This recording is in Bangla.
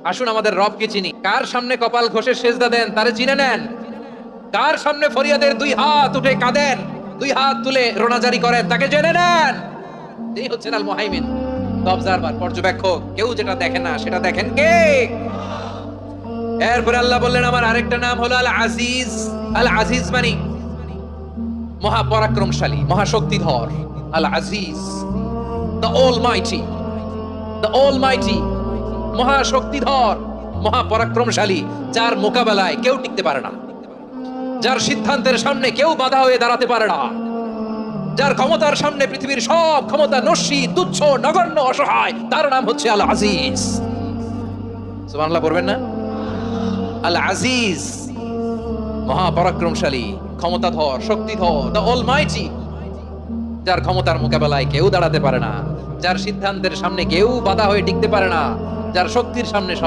আসুন আমাদের রবকে চিনি। কার সামনে কপাল ঘষে সেজদা দেন তারে চিনে নেন। কার সামনে ফরিয়াদের দুই হাত উঠে কাঁদেন, দুই হাত তুলে রোনাজারি করেন, তাকে জেনে নেন। এই হচ্ছেন আল মুহাইমিন, অবজারভার, পর্যবেক্ষক। কেউ যেটা দেখে না সেটা দেখেন কে? এরপরে আল্লাহ বললেন আমার আরেকটা নাম হলো আল আজিজ। আল আজিজ মানে মহাপরাক্রমশালী, মহাশক্তিধর। আল আজিজ, দ্য অলমাইটি, দ্য অলমাইটি, মহাশক্তিধর, মহাপরাক্রমশালী, যার মোকাবেলায় কেউ টিকতে পারে না, যার সিদ্ধান্তের সামনে কেউ বাধা হয়ে দাঁড়াতে পারে না, যার ক্ষমতার সামনে পৃথিবীর সব ক্ষমতা নস্যি, তুচ্ছ, নগণ্য, অসহায়, তার নাম হচ্ছে আল আজিজ। সুবহানাল্লাহ পড়বেন না? আল আজিজ, মহাপরাক্রমশালী, ক্ষমতাধর, শক্তিধর, দ্য অলমাইটি, যার ক্ষমতার মোকাবেলায় কেউ দাঁড়াতে পারে না, যার সিদ্ধান্তের সামনে কেউ বাধা হয়ে টিকতে পারে না, যার শক্তির সামনে